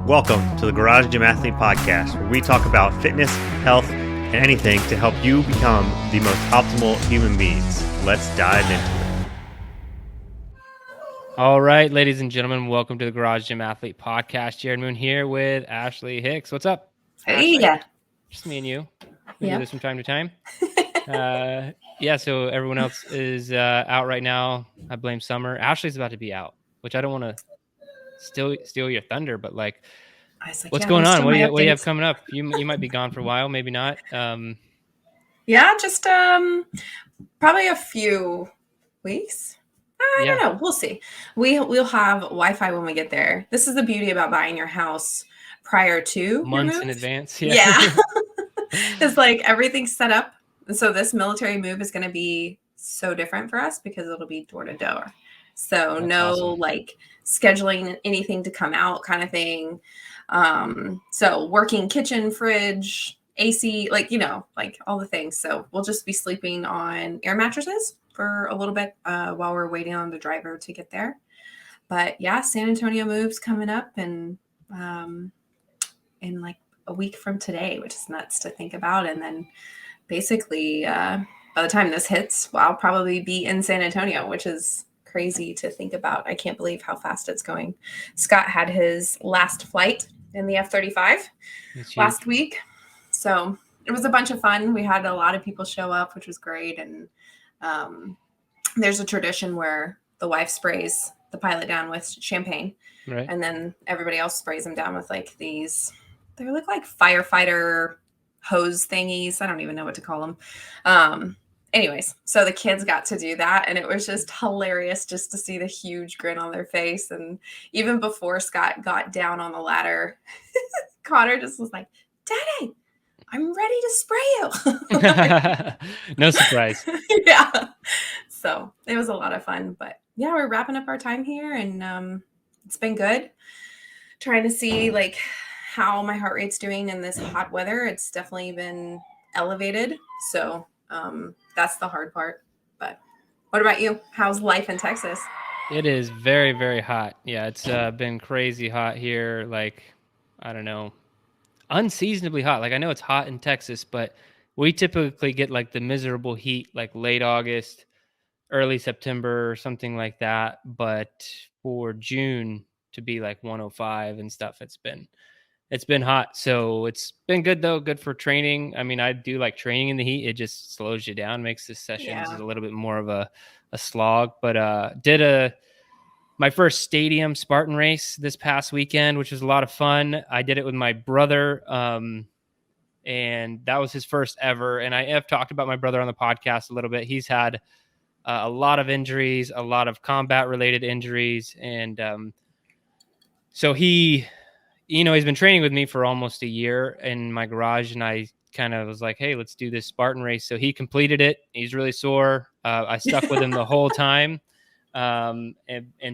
Welcome to the Garage Gym Athlete Podcast, where we talk about fitness, health, and anything to help you become the most optimal human beings. Let's dive into it. All right, ladies and gentlemen, welcome to the Garage Gym Athlete Podcast. Jerred Moon here with Ashley Hicks. What's up? Hey, Ashley? Just me and you. We do Yeah. this from time to time. So everyone else is out right now. I blame summer. Ashley's about to be out, which I don't want to steal your thunder, but like, what's going on? What do you have coming up? You might be gone for a while, maybe not. Just probably a few weeks. I don't know. We'll see. We'll have Wi-Fi when we get there. This is the beauty about buying your house prior to months in advance. Yeah. It's like everything's set up. And so this military move is going to be so different for us because it'll be door to door. So That's no awesome. like scheduling anything to come out kind of thing. So working kitchen, fridge, AC, like all the things. So we'll just be sleeping on air mattresses for a little bit while we're waiting on the driver to get there. But yeah, San Antonio moves coming up and in like a week from today, which is nuts to think about. And then basically by the time this hits, I'll probably be in San Antonio, which is crazy to think about. I can't believe how fast it's going. Scott had his last flight in the F-35 last week. So it was a bunch of fun. We had a lot of people show up, which was great. And there's a tradition where the wife sprays the pilot down with champagne. Right. And then everybody else sprays them down with like these, they look like firefighter hose thingies. I don't even know what to call them. Anyways, so the kids got to do that, and it was just hilarious just to see the huge grin on their face. And even before Scott got down on the ladder, Connor just was like, "Daddy, I'm ready to spray you." No surprise. Yeah. So it was a lot of fun. But yeah, we're wrapping up our time here, and it's been good. Trying to see like how my heart rate's doing in this hot weather. It's definitely been elevated. So that's the hard part. But what about you? How's life in Texas? It is very, very hot. Yeah, it's been crazy hot here. Like, I don't know, unseasonably hot. Like, I know it's hot in Texas, but we typically get like the miserable heat, like late August, early September, or something like that. But for June to be like 105 and stuff, it's been hot. So it's been good though. Good for training. I mean, I do like training in the heat. It just slows you down, makes the sessions a little bit more of a slog. But did my first stadium Spartan race this past weekend, which was a lot of fun. I did it with my brother. And that was his first ever. And I have talked about my brother on the podcast a little bit. He's had a lot of injuries, a lot of combat related injuries. And so he's been training with me for almost a year in my garage, and I kind of was like, hey, let's do this Spartan race. So he completed it. He's really sore. I stuck with him the whole time. And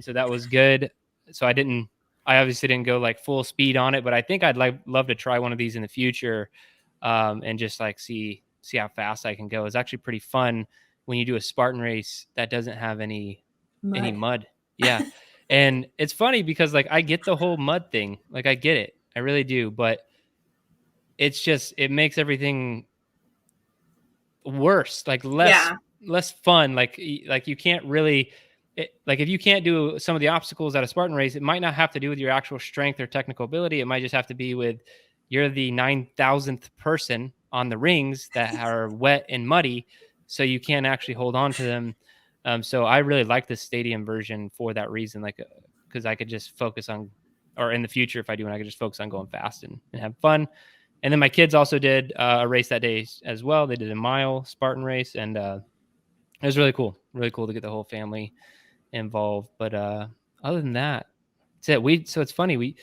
so that was good. So I obviously didn't go like full speed on it, but I think I'd love to try one of these in the future and just like see how fast I can go. It's actually pretty fun when you do a Spartan race that doesn't have any mud. Yeah. And it's funny because like I get the whole mud thing, like I get it, I really do, but it's just, it makes everything worse, like less fun. Like you can't really, like if you can't do some of the obstacles at a Spartan race, it might not have to do with your actual strength or technical ability. It might just have to be with you're the 9,000th person on the rings that are wet and muddy, so you can't actually hold on to them. So I really like the stadium version for that reason, like, because I could just focus on, or in the future, if I do, I could just focus on going fast and have fun. And then my kids also did a race that day as well. They did a mile Spartan race, and it was really cool to get the whole family involved. But other than that, that's it. So it's funny.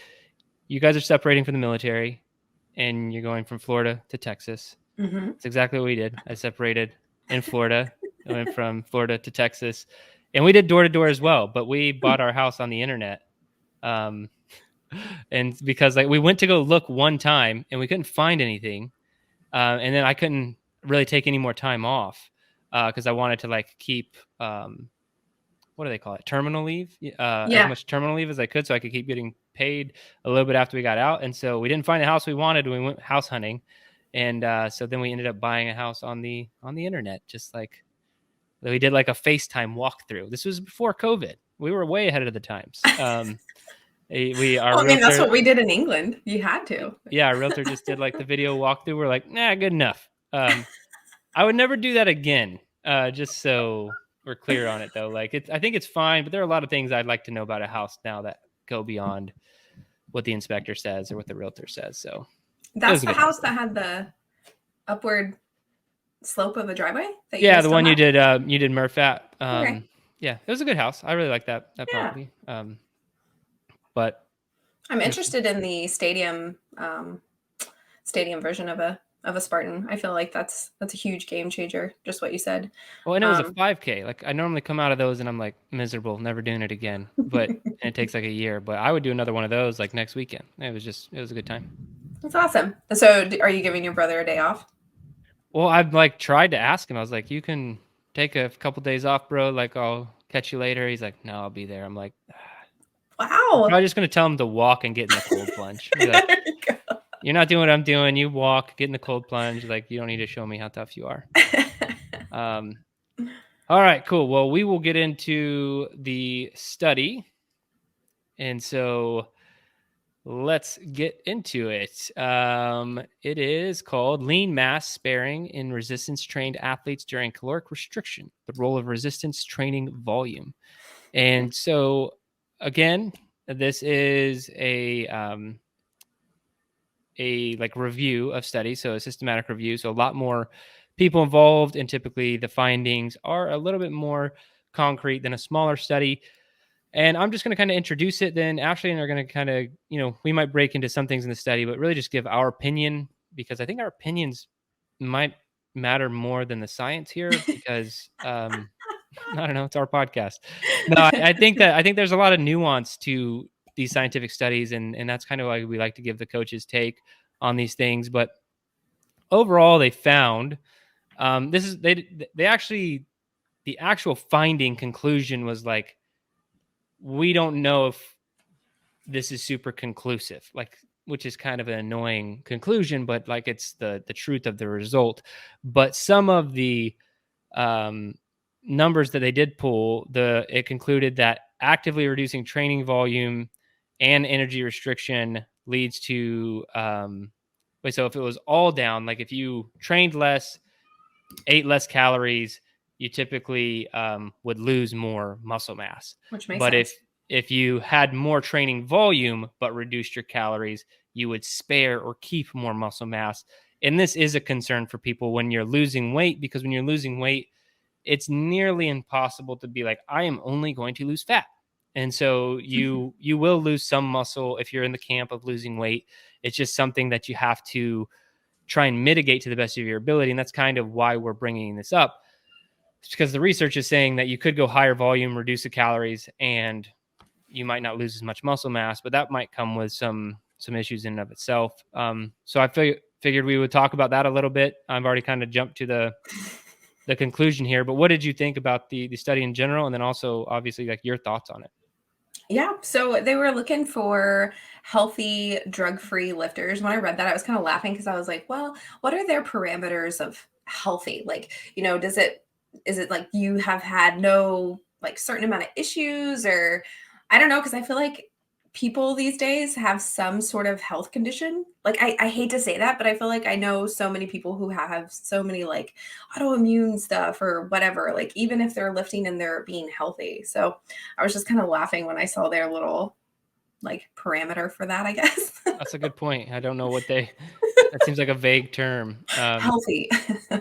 You guys are separating from the military, and you're going from Florida to Texas. Mm-hmm. It's exactly what we did. I separated in Florida. I went from Florida to Texas, and we did door to door as well, but we bought our house on the internet. And because like we went to go look one time and we couldn't find anything. And then I couldn't really take any more time off because I wanted to like keep, what do they call it? Terminal leave? As much terminal leave as I could so I could keep getting paid a little bit after we got out. And so we didn't find the house we wanted. We went house hunting. And so then we ended up buying a house on the internet, just like we did like a FaceTime walkthrough. This was before COVID. We were way ahead of the times. That's what we did in England. You had to. Yeah, our realtor just did like the video walkthrough. We're like, nah, good enough. I would never do that again. Just so we're clear on it, though. Like, I think it's fine, but there are a lot of things I'd like to know about a house now that go beyond what the inspector says or what the realtor says. So that's the house that had the upward slope of a driveway. Yeah, the one you did Murph at. Okay. Yeah, it was a good house. I really like that property. But I'm interested in the stadium version of a Spartan. I feel like that's a huge game changer. Just what you said. Well, and it was a 5K. Like I normally come out of those and I'm like miserable, never doing it again. But it takes like a year. But I would do another one of those like next weekend. It was a good time. That's awesome. So, are you giving your brother a day off? Well, I've like tried to ask him. I was like, you can take a couple days off, bro. Like I'll catch you later. He's like, no, I'll be there. I'm like, wow. I'm just gonna tell him to walk and get in the cold plunge. Like, you're not doing what I'm doing. You walk, get in the cold plunge. Like you don't need to show me how tough you are. All right, cool. Well, we will get into the study. And so let's get into it. It is called Lean Mass Sparing in Resistance Trained Athletes During Caloric Restriction, the Role of Resistance Training Volume. And so, again, this is a like review of studies, so a systematic review. So a lot more people involved, and typically the findings are a little bit more concrete than a smaller study. And I'm just going to kind of introduce it. Then Ashley and I are going to kind of, we might break into some things in the study, but really just give our opinion, because I think our opinions might matter more than the science here, because I don't know, it's our podcast. No, I think there's a lot of nuance to these scientific studies, and that's kind of why we like to give the coaches take on these things. But overall, they found the actual finding conclusion was like, we don't know if this is super conclusive, like, which is kind of an annoying conclusion, but like it's the truth of the result. But some of the numbers that they did pull, it concluded that actively reducing training volume and energy restriction leads to so if it was all down, like if you trained less, ate less calories, you typically would lose more muscle mass. Which makes sense. But if you had more training volume but reduced your calories, you would spare or keep more muscle mass. And this is a concern for people when you're losing weight, because when you're losing weight, it's nearly impossible to be like, I am only going to lose fat. And so you will lose some muscle if you're in the camp of losing weight. It's just something that you have to try and mitigate to the best of your ability. And that's kind of why we're bringing this up. It's because the research is saying that you could go higher volume, reduce the calories, and you might not lose as much muscle mass, but that might come with some issues in and of itself. So I figured we would talk about that a little bit. I've already kind of jumped to the conclusion here, but what did you think about the study in general? And then also obviously like your thoughts on it. Yeah. So they were looking for healthy, drug-free lifters. When I read that, I was kind of laughing because I was like, well, what are their parameters of healthy? Like, is it like you have had no like certain amount of issues, or I don't know, because I feel like people these days have some sort of health condition. Like I hate to say that, but I feel like I know so many people who have so many like autoimmune stuff or whatever, like even if they're lifting and they're being healthy. So I was just kind of laughing when I saw their little like parameter for that, I guess. That's a good point. I don't know what that seems like a vague term. Healthy. Well,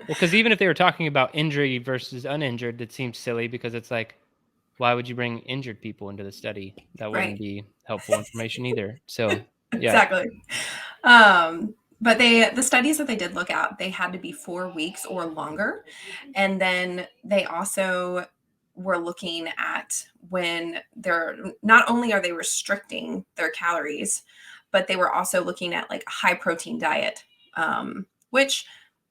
because even if they were talking about injury versus uninjured, it seems silly, because it's like, why would you bring injured people into the study? That wouldn't be helpful information either. So yeah. Exactly. But the studies that they did look at, they had to be 4 weeks or longer. And then they also were looking at when they're not only are they restricting their calories, but they were also looking at like a high protein diet, which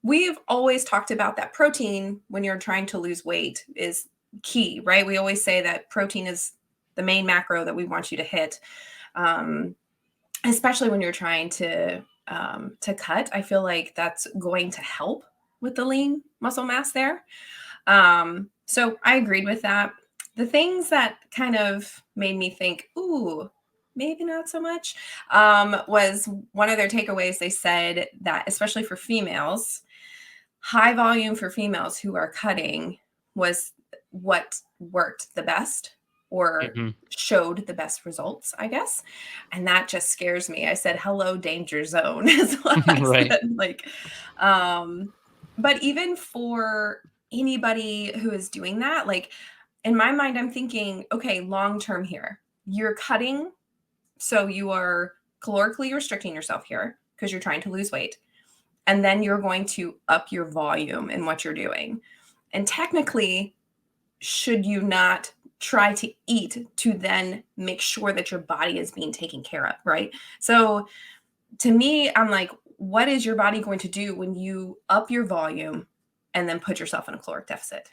we've always talked about, that protein when you're trying to lose weight is key, right? We always say that protein is the main macro that we want you to hit. especially when you're trying to cut. I feel like that's going to help with the lean muscle mass there. So I agreed with that. The things that kind of made me think, ooh, maybe not so much, was one of their takeaways. They said that, especially for females, high volume for females who are cutting was what worked the best or showed the best results, I guess. And that just scares me. I said, hello, danger zone, is what I Right. said. Like, but even for anybody who is doing that, like in my mind, I'm thinking, okay, long term here, you're cutting. So you are calorically restricting yourself here because you're trying to lose weight. And then you're going to up your volume in what you're doing. And technically, should you not try to eat to then make sure that your body is being taken care of, right? So to me, I'm like, what is your body going to do when you up your volume and then put yourself in a caloric deficit?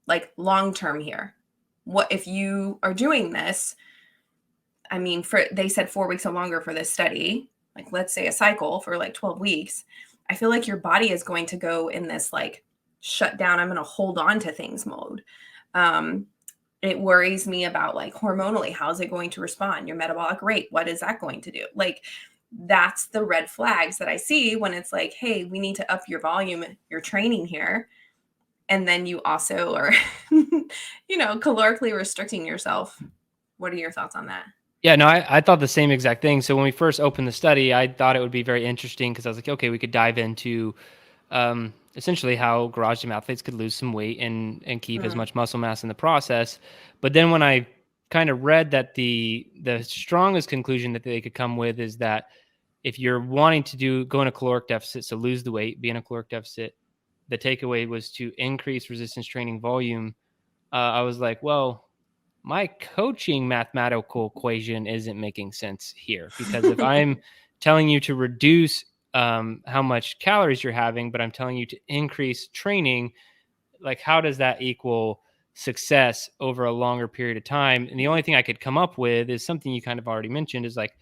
Like long term here. What if you are doing this? I mean, they said 4 weeks or longer for this study, like let's say a cycle for like 12 weeks. I feel like your body is going to go in this like shut down, I'm going to hold on to things mode. It worries me about like hormonally, how's it going to respond? Your metabolic rate, what is that going to do? Like that's the red flags that I see when it's like, hey, we need to up your volume, your training here. And then you also are, calorically restricting yourself. What are your thoughts on that? Yeah, no, I thought the same exact thing. So when we first opened the study, I thought it would be very interesting because I was like, okay, we could dive into essentially how garage gym athletes could lose some weight and keep as much muscle mass in the process. But then when I kind of read that the strongest conclusion that they could come with is that if you're wanting to go in a caloric deficit, so lose the weight, be in a caloric deficit, the takeaway was to increase resistance training volume. I was like, well, my coaching mathematical equation isn't making sense here, because if I'm telling you to reduce how much calories you're having, but I'm telling you to increase training, like how does that equal success over a longer period of time? And the only thing I could come up with is something you kind of already mentioned, is like,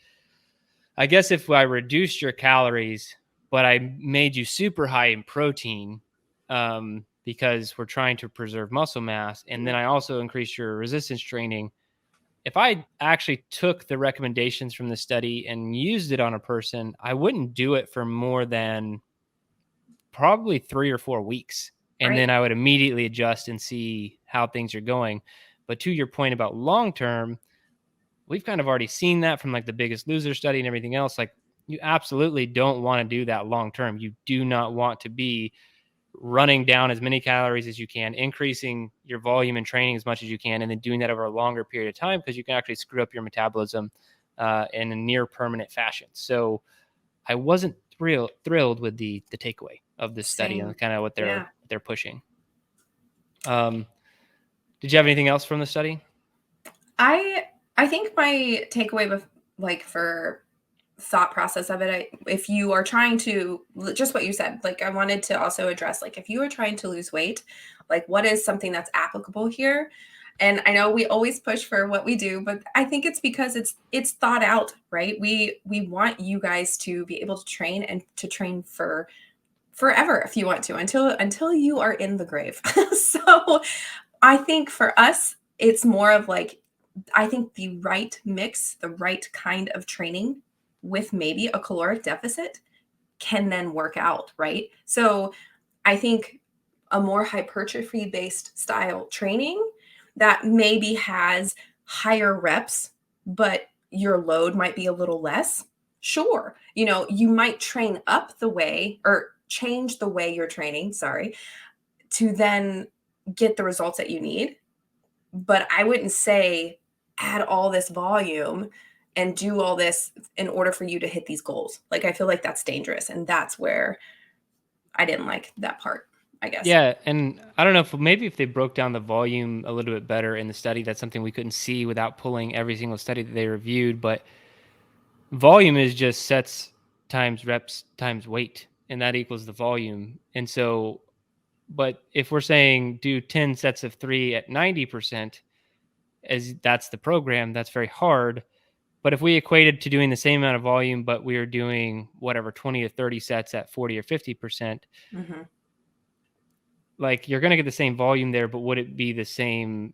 I guess if I reduced your calories, but I made you super high in protein, because we're trying to preserve muscle mass, and then I also increased your resistance training, if I actually took the recommendations from the study and used it on a person, I wouldn't do it for more than probably 3 or 4 weeks. And Right. then I would immediately adjust and see how things are going. But to your point about long term, we've kind of already seen that from like the Biggest Loser study and everything else. Like, you absolutely don't want to do that long term. You do not want to be running down as many calories as you can, increasing your volume and training as much as you can, and then doing that over a longer period of time, because you can actually screw up your metabolism in a near permanent fashion. So I wasn't thrilled with the takeaway of this study and kind of what they're pushing. Did you have anything else from the study? I think my takeaway with like for thought process of it, if you are trying to, just what you said, like I wanted to also address, like if you are trying to lose weight, like what is something that's applicable here? And I know we always push for what we do, but I think it's because it's thought out, right? We want you guys to be able to train and to train for forever if you want to, until you are in the grave. So I think for us, it's more of like, I think the right mix, the right kind of training with maybe a caloric deficit can then work out, right? So I think a more hypertrophy based style training that maybe has higher reps, but your load might be a little less. Sure. You might train up the way or change the way you're training, sorry, to then get the results that you need. But I wouldn't say add all this volume and do all this in order for you to hit these goals. Like, I feel like that's dangerous. And that's where I didn't like that part, I guess. Yeah. And I don't know if they broke down the volume a little bit better in the study. That's something we couldn't see without pulling every single study that they reviewed. But volume is just sets times reps times weight, and that equals the volume. And so, but if we're saying do 10 sets of 3 at 90%, as that's the program, that's very hard. But if we equated to doing the same amount of volume, but we were doing whatever 20 to 30 sets at 40 or 50%, like you're going to get the same volume there, but would it be the same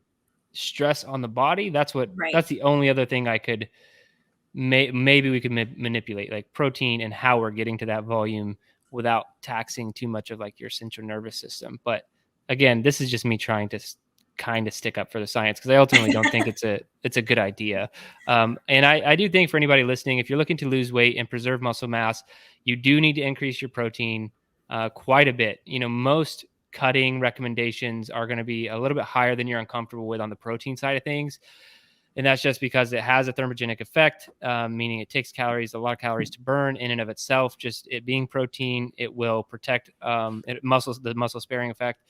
stress on the body? That's the only other thing I could maybe we could manipulate, like protein and how we're getting to that volume without taxing too much of like your central nervous system. But again, this is just me trying to kind of stick up for the science, because I ultimately don't think it's a good idea. And I do think for anybody listening, if you're looking to lose weight and preserve muscle mass, you do need to increase your protein quite a bit. Most cutting recommendations are going to be a little bit higher than you're uncomfortable with on the protein side of things. And that's just because it has a thermogenic effect, meaning it takes a lot of calories to burn in and of itself. Just it being protein, it will protect the muscle sparing effect.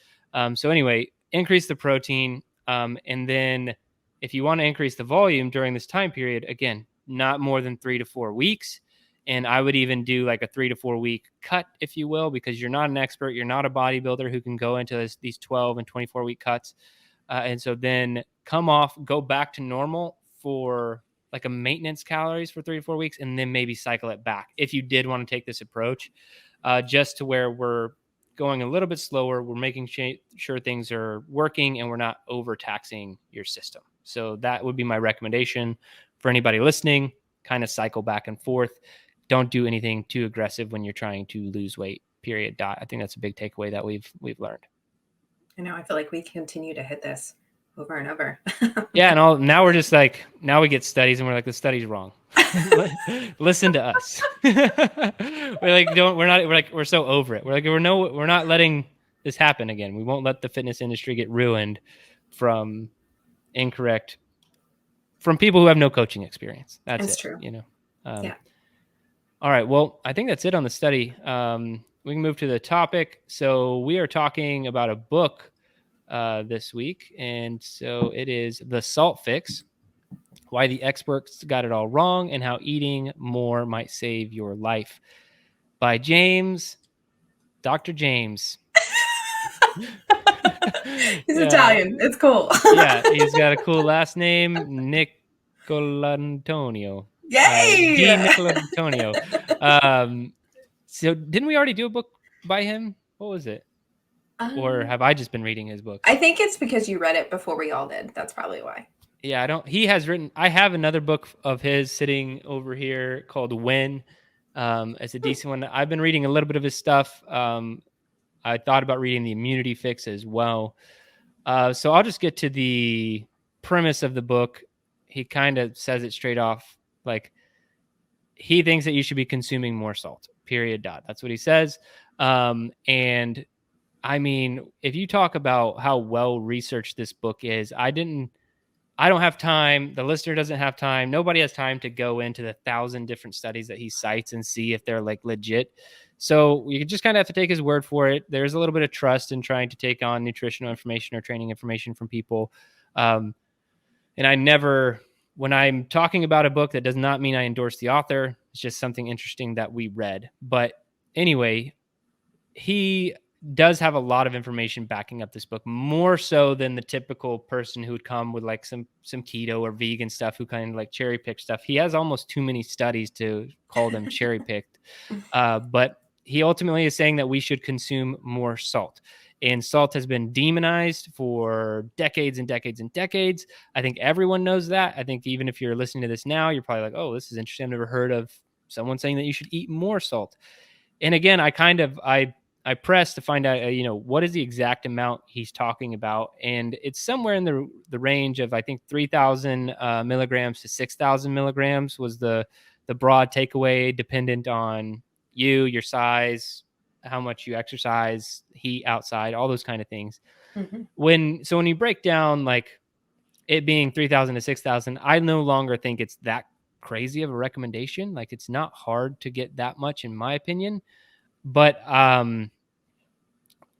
So anyway, increase the protein. And then if you want to increase the volume during this time period, again, not more than 3 to 4 weeks. And I would even do like a 3 to 4 week cut, if you will, because you're not an expert. You're not a bodybuilder who can go into these 12 and 24 week cuts. And so then come off, go back to normal for like a maintenance calories for 3 to 4 weeks, and then maybe cycle it back if you did want to take this approach, just to where we're going a little bit slower. We're making sure things are working and we're not overtaxing your system. So that would be my recommendation for anybody listening. Kind of cycle back and forth. Don't do anything too aggressive when you're trying to lose weight, period. I think that's a big takeaway that we've learned. I know. I feel like we continue to hit this over and over. Yeah. And now we're just like, now we get studies and we're like, the study's wrong. Listen to us. We're so over it. We're not letting this happen again. We won't let the fitness industry get ruined from people who have no coaching experience. That's true. Yeah. All right. Well, I think that's it on the study. We can move to the topic. So we are talking about a book this week. And so it is The Salt Fix: Why the Experts Got It All Wrong and How Eating More Might Save Your Life, by Dr. James. He's Italian. It's cool. Yeah, he's got a cool last name, Nicolantonio. Yay! D. Nicolantonio. So didn't we already do a book by him? What was it? Or have I just been reading his book? I think it's because you read it before we all did. That's probably why. Yeah, I have another book of his sitting over here called When. It's a decent one. I've been reading a little bit of his stuff. I thought about reading The Immunity Fix as well. So I'll just get to the premise of the book. He kind of says it straight off. Like, he thinks that you should be consuming more salt, period. That's what he says. And I mean, if you talk about how well researched this book is, I don't have time. The listener doesn't have time. Nobody has time to go into the 1,000 different studies that he cites and see if they're like legit. So you just kind of have to take his word for it. There's a little bit of trust in trying to take on nutritional information or training information from people. And when I'm talking about a book, that does not mean I endorse the author. It's just something interesting that we read. But anyway, he does have a lot of information backing up this book, more so than the typical person who would come with like some keto or vegan stuff, who kind of like cherry pick stuff. He has almost too many studies to call them cherry picked. But he ultimately is saying that we should consume more salt. And salt has been demonized for decades and decades and decades. I think everyone knows that. I think even if you're listening to this now, you're probably like, oh, this is interesting. I've never heard of someone saying that you should eat more salt. And again, I pressed to find out, what is the exact amount he's talking about. And it's somewhere in the range of, I think, 3,000 milligrams to 6,000 milligrams was the broad takeaway, dependent on your size, how much you exercise, heat outside, all those kind of things. Mm-hmm. When you break down like it being 3,000 to 6,000, I no longer think it's that crazy of a recommendation. Like, it's not hard to get that much, in my opinion. But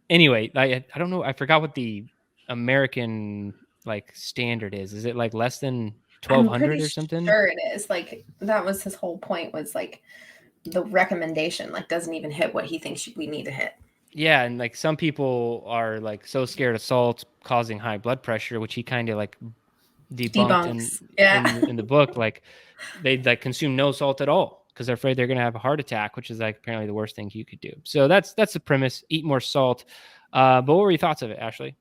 anyway, I don't know. I forgot what the American like standard is. Is it like less than 1,200 or something? Sure, it is. Like, that was his whole point, was like the recommendation like doesn't even hit what he thinks we need to hit. Yeah, and like some people are like so scared of salt causing high blood pressure, which he kind of like debunked Debunks. Yeah. in the book. Like they like consume no salt at all because they're afraid they're going to have a heart attack, which is like apparently the worst thing you could do. So that's the premise. Eat more salt. But what were your thoughts of it, Ashley?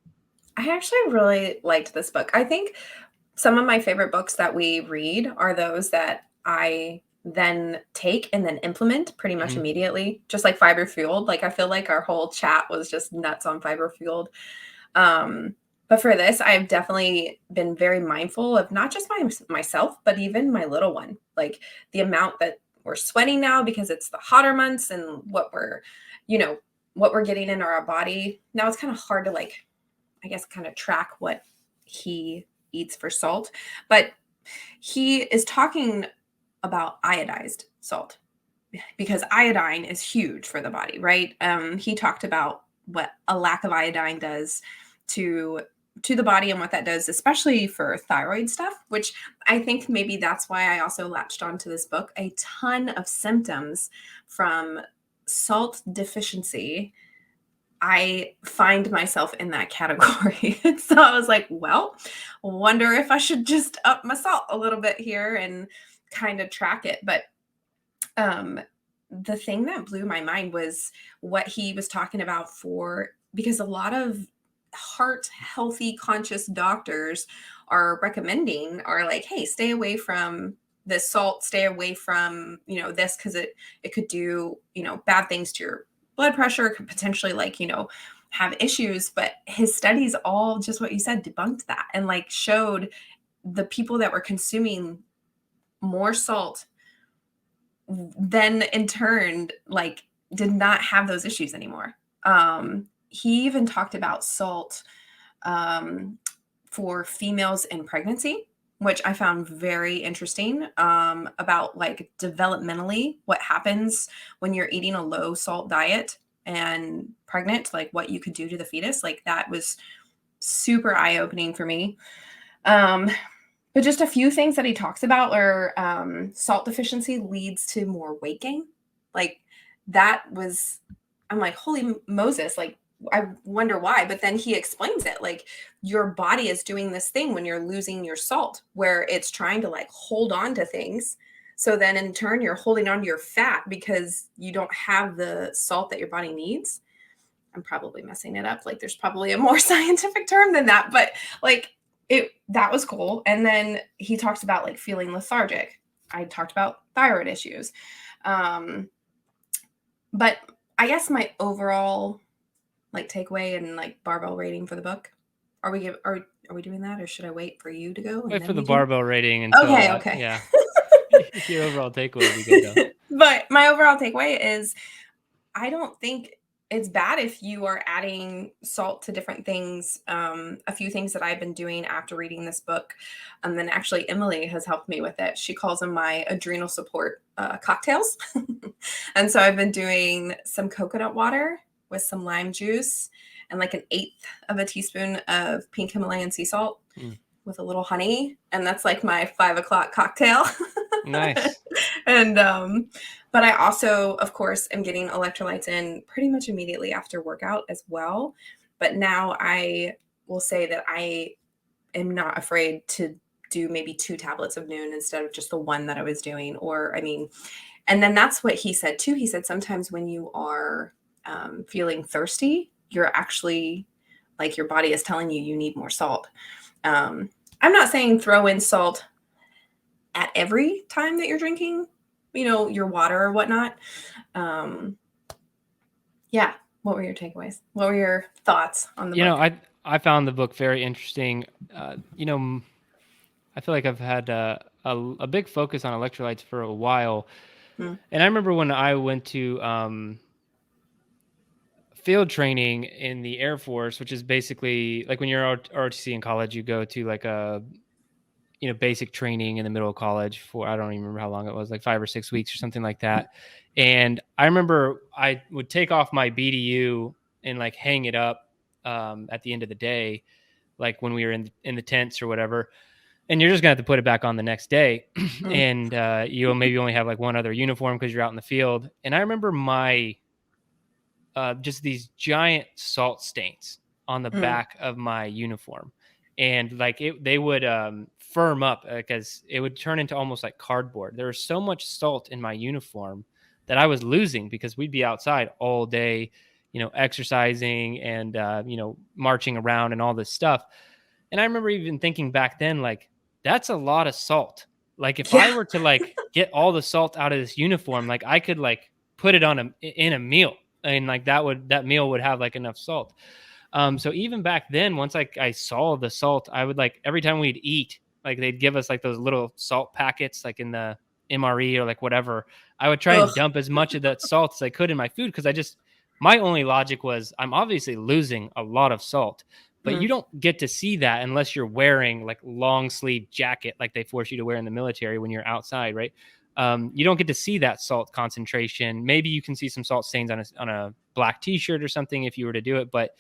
I actually really liked this book. I think some of my favorite books that we read are those that I then take and then implement pretty much immediately, just like Fiber Fueled. Like I feel like our whole chat was just nuts on Fiber Fueled. But for this, I've definitely been very mindful of not just myself, but even my little one. Like the amount that we're sweating now because it's the hotter months and what we're, what we're getting in our body. Now it's kind of hard to like, I guess, kind of track what he eats for salt. But he is talking about iodized salt because iodine is huge for the body, right? He talked about what a lack of iodine does to the body and what that does, especially for thyroid stuff, which I think maybe that's why I also latched onto this book. A ton of symptoms from salt deficiency. I find myself in that category. So I was like, well, wonder if I should just up my salt a little bit here and kind of track it. But the thing that blew my mind was what he was talking about because a lot of heart healthy conscious doctors are like, hey, stay away from this salt, stay away from, this, because it could do, bad things to your blood pressure, could potentially like, have issues. But his studies all, just what you said, debunked that and like showed the people that were consuming more salt then in turn like did not have those issues anymore. He even talked about salt for females in pregnancy, which I found very interesting, about like developmentally what happens when you're eating a low salt diet and pregnant, like what you could do to the fetus. Like that was super eye-opening for me. But just a few things that he talks about are salt deficiency leads to more weight gain. Like that was, I'm like, holy Moses, like I wonder why. But then he explains it, like your body is doing this thing when you're losing your salt where it's trying to like hold on to things. So then in turn, you're holding on to your fat because you don't have the salt that your body needs. I'm probably messing it up. Like there's probably a more scientific term than that, but like that was cool. And then he talks about like feeling lethargic. I talked about thyroid issues. But I guess my overall like takeaway and like barbell rating for the book, are we doing that, or should I wait for you to go? Wait for the barbell rating until okay. Yeah. Your overall takeaway would be good though. But my overall takeaway is I don't think it's bad if you are adding salt to different things. A few things that I've been doing after reading this book, and then actually Emily has helped me with it. She calls them my adrenal support cocktails. And so I've been doing some coconut water with some lime juice and like 1/8 of a teaspoon of pink Himalayan sea salt with a little honey. And that's like my 5 o'clock cocktail. Nice. And but I also, of course, am getting electrolytes in pretty much immediately after workout as well. But now I will say that I am not afraid to do maybe 2 tablets of noon instead of just the one that I was doing. And then that's what he said too. He said sometimes when you are feeling thirsty, you're actually like your body is telling you need more salt. I'm not saying throw in salt at every time that you're drinking, your water or whatnot. Yeah. What were your takeaways? What were your thoughts on the book? I found the book very interesting. I feel like I've had a big focus on electrolytes for a while. And I remember when I went to field training in the Air Force, which is basically like when you're ROTC in college, you go to like a basic training in the middle of college for, I don't even remember how long it was, like 5 or 6 weeks or something like that. And I remember I would take off my BDU and like hang it up at the end of the day, like when we were in the tents or whatever. And you're just gonna have to put it back on the next day. And you'll maybe only have like one other uniform because you're out in the field. And I remember my just these giant salt stains on the back of my uniform. And like they would firm up because it would turn into almost like cardboard. There was so much salt in my uniform that I was losing because we'd be outside all day, exercising and, marching around and all this stuff. And I remember even thinking back then, like, that's a lot of salt. Like, if I Yeah. were to like get all the salt out of this uniform, like I could like put it in a meal, and like that meal would have like enough salt. So even back then, once like I saw the salt, I would like every time we'd eat, like they'd give us like those little salt packets, like in the MRE or like whatever. I would try and Ugh. dump as much of that salt as I could in my food because my only logic was I'm obviously losing a lot of salt, but you Mm. don't get to see that unless you're wearing like long sleeve jacket, like they force you to wear in the military when you're outside, right? You don't get to see that salt concentration. Maybe you can see some salt stains on a black t-shirt or something if you were to do it, but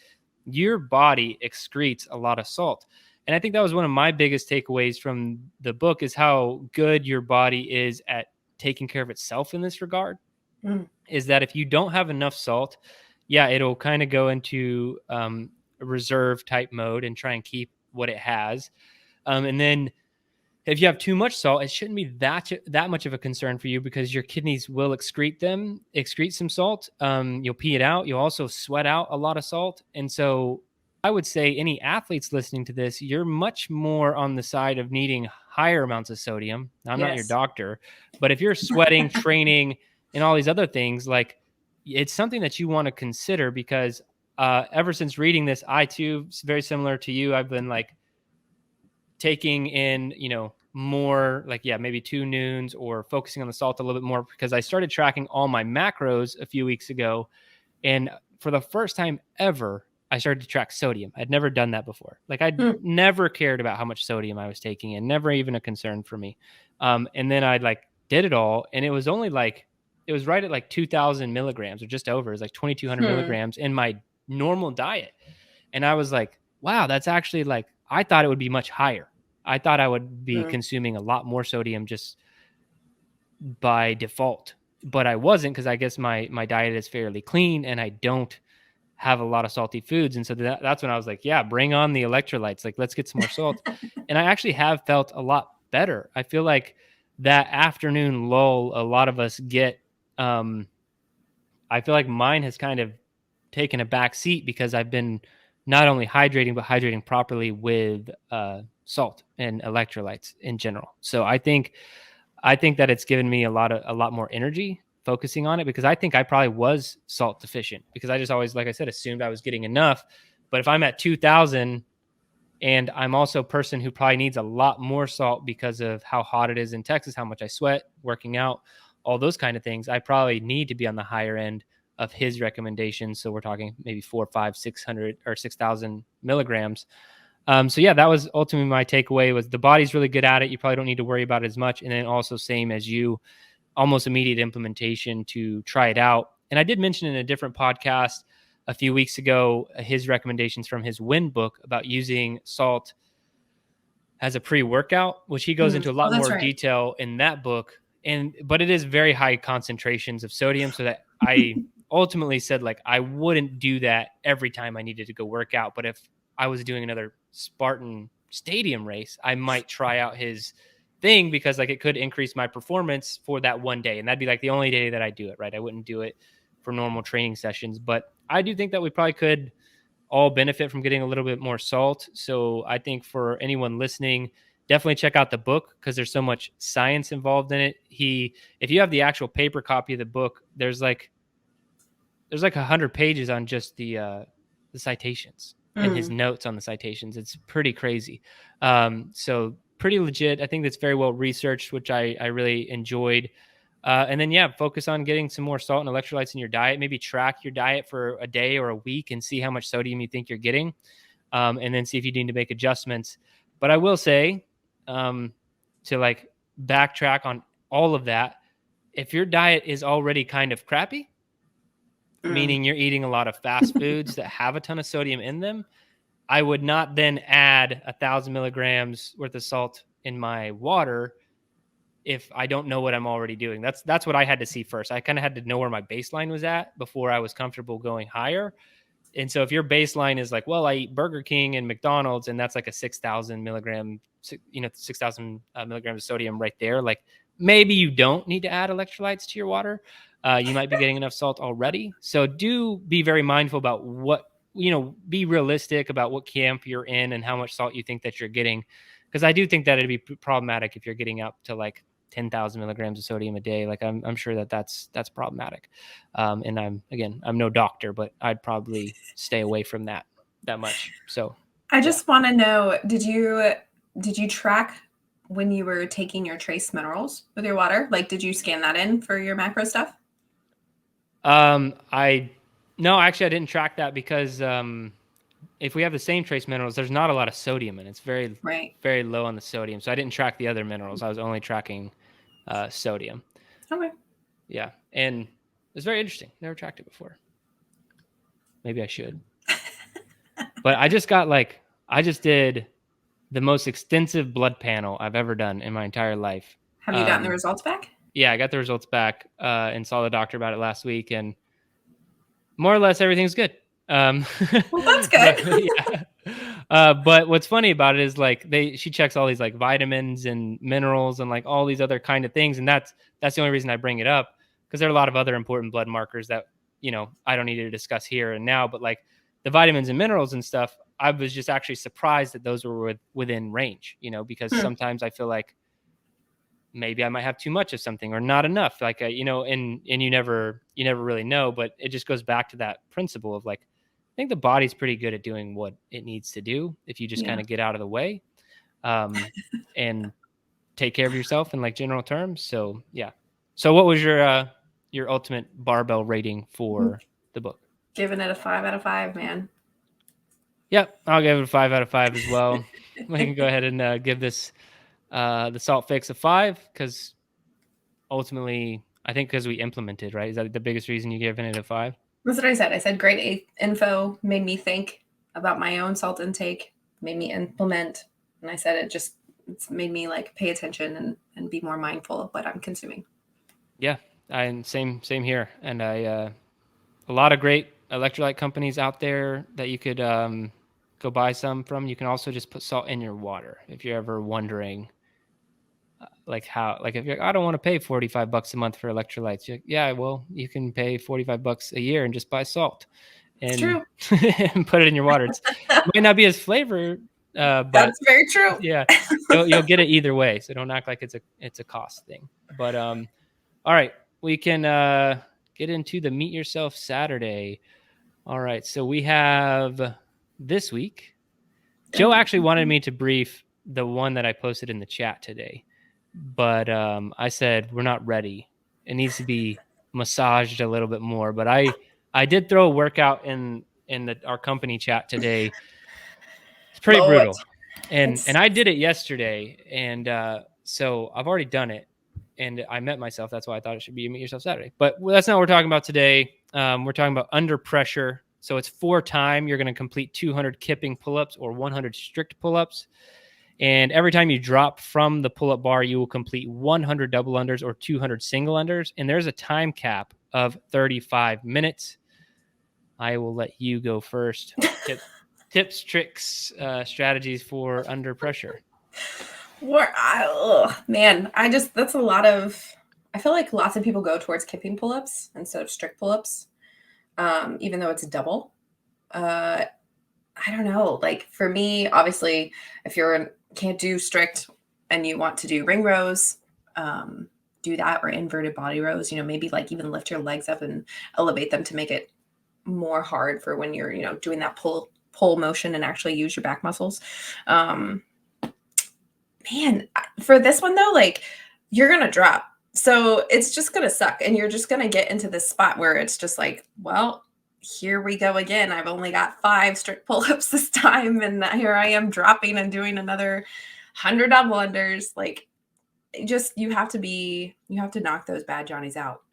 your body excretes a lot of salt. And I think that was one of my biggest takeaways from the book is how good your body is at taking care of itself in this regard. Mm. Is that if you don't have enough salt, yeah, it'll kind of go into a reserve type mode and try and keep what it has. And then if you have too much salt, it shouldn't be that much of a concern for you because your kidneys will excrete some salt. You'll pee it out. You'll also sweat out a lot of salt. And so I would say any athletes listening to this, you're much more on the side of needing higher amounts of sodium. Now, I'm not your Yes. doctor, but if you're sweating, training, and all these other things, like it's something that you want to consider because ever since reading this, I too, very similar to you, I've been like taking in, more like, yeah, maybe 2 noons or focusing on the salt a little bit more because I started tracking all my macros a few weeks ago. And for the first time ever, I started to track sodium. I'd never done that before. Like I'd Mm. never cared about how much sodium I was taking in, never even a concern for me. And then I like did it all. And it was only like, it was right at like 2000 milligrams or just over. It was like 2200 milligrams in my normal diet. And I was like, wow, that's actually like, I thought it would be much higher. I thought I would be consuming a lot more sodium just by default, but I wasn't because I guess my diet is fairly clean and I don't have a lot of salty foods. And so that's when I was like, yeah, bring on the electrolytes. Like, let's get some more salt. And I actually have felt a lot better. I feel like that afternoon lull a lot of us get, I feel like mine has kind of taken a back seat because I've been not only hydrating, but hydrating properly with salt and electrolytes in general. So I think that it's given me a lot more energy focusing on it because I think I probably was salt deficient because I just always, like I said, assumed I was getting enough. But if I'm at 2000 and I'm also a person who probably needs a lot more salt because of how hot it is in Texas, how much I sweat, working out, all those kind of things, I probably need to be on the higher end of his recommendations. So we're talking maybe 4, 5, 600 or 6,000 milligrams. So yeah, that was ultimately my takeaway was the body's really good at it. You probably don't need to worry about it as much. And then also same as you, almost immediate implementation to try it out. And I did mention in a different podcast a few weeks ago, his recommendations from his WIN book about using salt as a pre-workout, which he goes into a lot more detail in that book. But it is very high concentrations of sodium so that I ultimately said like I wouldn't do that every time I needed to go work out. But if I was doing another Spartan stadium race, I might try out his thing because like it could increase my performance for that one day. And that'd be like the only day that I do it, right? I wouldn't do it for normal training sessions. But I do think that we probably could all benefit from getting a little bit more salt. So I think for anyone listening, definitely check out the book because there's so much science involved in it. If you have the actual paper copy of the book, there's like 100 pages on just the citations and his notes on the citations. It's pretty crazy. So pretty legit. I think that's very well researched, which I really enjoyed. And then, yeah, focus on getting some more salt and electrolytes in your diet. Maybe track your diet for a day or a week and see how much sodium you think you're getting. And then see if you need to make adjustments. But I will say to like backtrack on all of that, if your diet is already kind of crappy, meaning you're eating a lot of fast foods that have a ton of sodium in them, I would not then add 1,000 milligrams worth of salt in my water if I don't know what I'm already doing. That's what I had to see first. I kind of had to know where my baseline was at before I was comfortable going higher. And so if your baseline is like, well, I eat Burger King and McDonald's, and that's like a 6,000 milligram, 6,000 milligrams of sodium right there. Like maybe you don't need to add electrolytes to your water. You might be getting enough salt already. So do be very mindful about be realistic about what camp you're in and how much salt you think that you're getting. Because I do think that it'd be problematic if you're getting up to like 10,000 milligrams of sodium a day. Like I'm sure that's problematic. And I'm no doctor, but I'd probably stay away from that much. So I just want to know, did you track when you were taking your trace minerals with your water? Like, did you scan that in for your macro stuff? I didn't track that because if we have the same trace minerals, there's not a lot of sodium and it's very, very low on the sodium. So I didn't track the other minerals. I was only tracking sodium. Okay. Yeah. And it's very interesting. Never tracked it before. Maybe I should. But I just did the most extensive blood panel I've ever done in my entire life. Have you gotten the results back? Yeah, I got the results back and saw the doctor about it last week, and more or less everything's good. Well, that's good. But what's funny about it is like she checks all these like vitamins and minerals and like all these other kind of things, and that's the only reason I bring it up, because there are a lot of other important blood markers that I don't need to discuss here and now. But like the vitamins and minerals and stuff, I was just actually surprised that those were within range. Because sometimes I feel like maybe I might have too much of something or not enough. Like and you never really know. But it just goes back to that principle of like, I think the body's pretty good at doing what it needs to do if you just kind of get out of the way and take care of yourself in like general terms. So, yeah. So what was your ultimate barbell rating for the book? Giving it a 5 out of 5, man. Yep. I'll give it a 5 out of 5 as well. We can go ahead and give this the Salt Fix a 5 because ultimately, I think because we implemented, right? Is that the biggest reason you're giving it a 5? That's what I said. I said great info, made me think about my own salt intake, made me implement. And I said it's made me like pay attention and be more mindful of what I'm consuming. Yeah, same here. And a lot of great electrolyte companies out there that you could go buy some from. You can also just put salt in your water if you're ever wondering if you're I don't want to pay $45 a month for electrolytes. You're like, yeah, well, you can pay $45 a year and just buy salt and and put it in your water. It might not be as flavored, but that's very true. Yeah, you'll get it either way. So don't act like it's a cost thing. But all right, we can get into the Meet Yourself Saturday. All right, so we have this week. Joe actually wanted me to brief the one that I posted in the chat today. But I said, we're not ready. It needs to be massaged a little bit more. But I did throw a workout in our company chat today. It's pretty brutal. And I did it yesterday. And so I've already done it. And I met myself. That's why I thought it should be a Meet Yourself Saturday. But that's not what we're talking about today. We're talking about under pressure. So it's 4 time. You're going to complete 200 kipping pull-ups or 100 strict pull-ups. And every time you drop from the pull-up bar, you will complete 100 double unders or 200 single unders. And there's a time cap of 35 minutes. I will let you go first. Tips, tricks, strategies for under pressure. That's a lot of, I feel like lots of people go towards kipping pull-ups instead of strict pull-ups, even though it's double. I don't know. Like for me, obviously, if you're can't do strict and you want to do ring rows, do that, or inverted body rows, maybe like even lift your legs up and elevate them to make it more hard for when you're, doing that pull motion and actually use your back muscles. Man, for this one though, like you're going to drop. So it's just going to suck. And you're just going to get into this spot where it's just like, well, here we go again. I've only got 5 strict pull-ups this time. And here I am dropping and doing another 100 double unders. Like you have to knock those bad Johnnies out.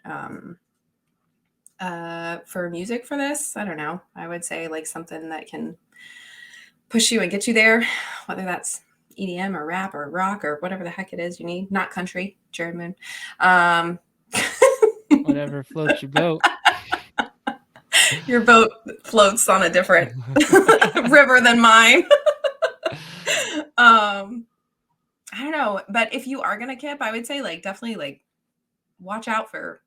For music for this, I don't know. I would say like something that can push you and get you there, whether that's EDM or rap or rock or whatever the heck it is you need. Not country, Jerred Moon. Whatever floats your boat. Your boat floats on a different river than mine. I don't know, but if you are gonna kip, I would say like definitely like watch out for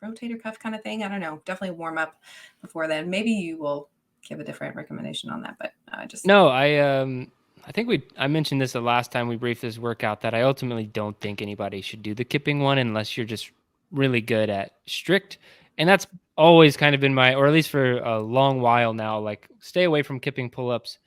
rotator cuff kind of thing. I don't know. Definitely warm up before then. Maybe you will give a different recommendation on that, but just No, I think I mentioned this the last time we briefed this workout that I ultimately don't think anybody should do the kipping one unless you're just really good at strict. And that's always kind of been or at least for a long while now, like stay away from kipping pull-ups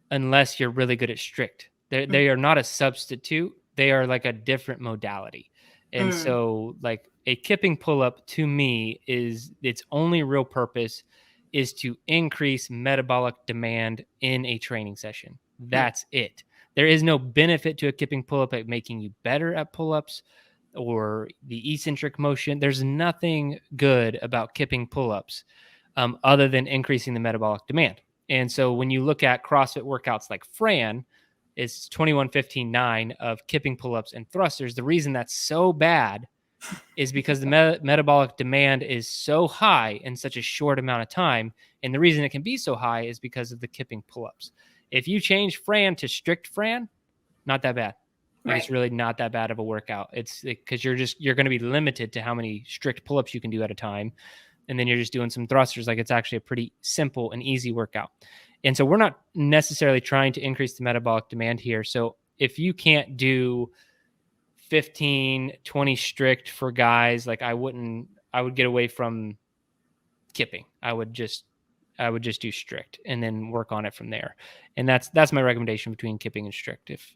unless you're really good at strict. They are not a substitute. They are like a different modality. And so like a kipping pull-up to me is its only real purpose is to increase metabolic demand in a training session. That's it. There is no benefit to a kipping pull-up at making you better at pull-ups or the eccentric motion. There's nothing good about kipping pull-ups other than increasing the metabolic demand. And so when you look at CrossFit workouts like Fran, it's 21-15-9 of kipping pull-ups and thrusters. The reason that's so bad is because the metabolic demand is so high in such a short amount of time. And the reason it can be so high is because of the kipping pull-ups. If you change Fran to strict Fran, not that bad. Like It's really not that bad of a workout. It's because you're going to be limited to how many strict pull-ups you can do at a time. And then you're just doing some thrusters. Like it's actually a pretty simple and easy workout. And so we're not necessarily trying to increase the metabolic demand here. So if you can't do 15, 20 strict for guys, like I would get away from kipping. I would just do strict and then work on it from there. And that's my recommendation between kipping and strict. If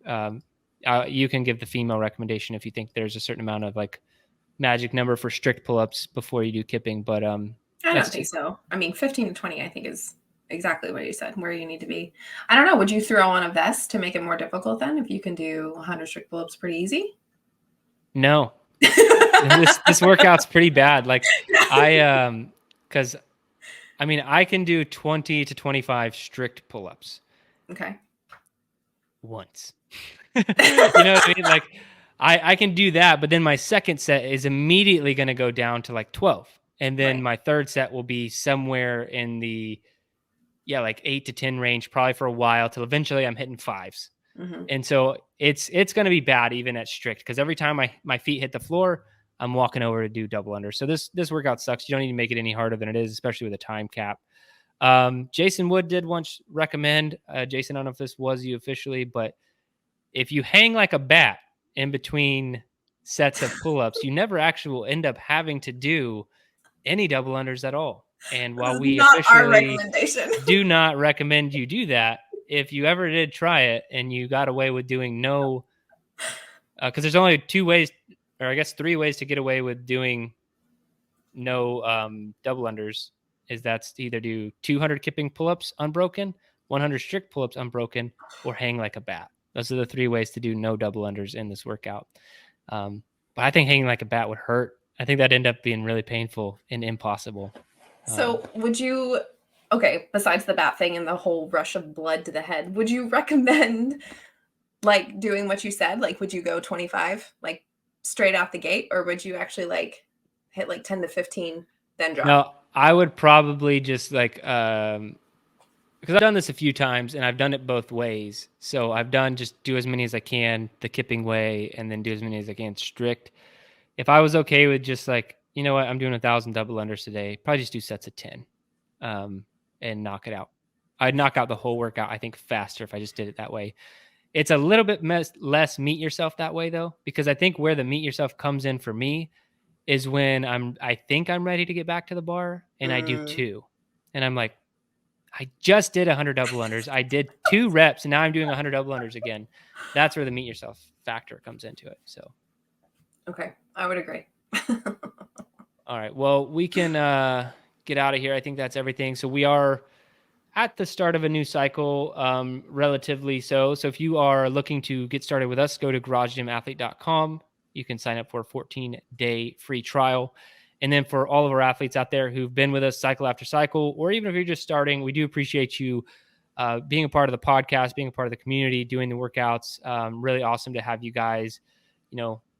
you can give the female recommendation if you think there's a certain amount of like magic number for strict pull-ups before you do kipping, but I don't think so. I mean, 15 to 20 I think is exactly what you said, where you need to be. I don't know, would you throw on a vest to make it more difficult then if you can do 100 strict pull-ups pretty easy? No. this workout's pretty bad. Like because I mean I can do 20 to 25 strict pull-ups. Okay. Once. You know what I mean? Like I can do that, but then my second set is immediately going to go down to like 12. And then my third set will be somewhere in the, like 8 to 10 range, probably for a while till eventually I'm hitting 5s. Mm-hmm. And so it's going to be bad even at strict because every time my feet hit the floor, I'm walking over to do double under. So this workout sucks. You don't need to make it any harder than it is, especially with a time cap. Jason Wood did once recommend, Jason, I don't know if this was you officially, but if you hang like a bat in between sets of pull-ups, you never actually will end up having to do any double unders at all. And while we officially do not recommend you do that, if you ever did try it and you got away with doing no, because there's only 2 ways, or I guess 3 ways to get away with doing no double unders, is that's to either do 200 kipping pull-ups unbroken, 100 strict pull-ups unbroken, or hang like a bat. Those are the 3 ways to do no double unders in this workout. But I think hanging like a bat would hurt. I think that'd end up being really painful and impossible. So would you, besides the bat thing and the whole rush of blood to the head, would you recommend like doing what you said? Like, would you go 25, like straight out the gate, or would you actually like hit like 10 to 15, then drop? No, I would probably just like, because I've done this a few times and I've done it both ways. So I've done just do as many as I can the kipping way and then do as many as I can strict. If I was okay with just like, you know what, I'm doing 1,000 double unders today, probably just do sets of 10 and knock it out. I'd knock out the whole workout, I think, faster if I just did it that way. It's a little bit less meet yourself that way, though, because I think where the meet yourself comes in for me is when I think I'm ready to get back to the bar and I do 2. And I'm like, I just did 100 double unders. I did 2 reps and now I'm doing 100 double unders again. That's where the meet yourself factor comes into it. So, okay, I would agree. All right. Well, we can get out of here. I think that's everything. So we are at the start of a new cycle, relatively so. So if you are looking to get started with us, go to garagegymathlete.com. You can sign up for a 14-day free trial. And then for all of our athletes out there who've been with us cycle after cycle, or even if you're just starting, we do appreciate you being a part of the podcast, being a part of the community, doing the workouts. Really awesome to have you guys,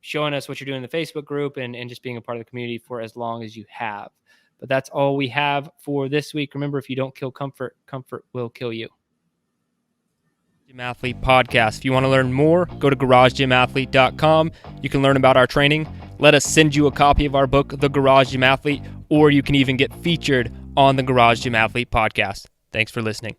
showing us what you're doing in the Facebook group and just being a part of the community for as long as you have. But that's all we have for this week. Remember, if you don't kill comfort, comfort will kill you. Gym Athlete Podcast. If you want to learn more, go to garagegymathlete.com. You can learn about our training. Let us send you a copy of our book, The Garage Gym Athlete, or you can even get featured on the Garage Gym Athlete Podcast. Thanks for listening.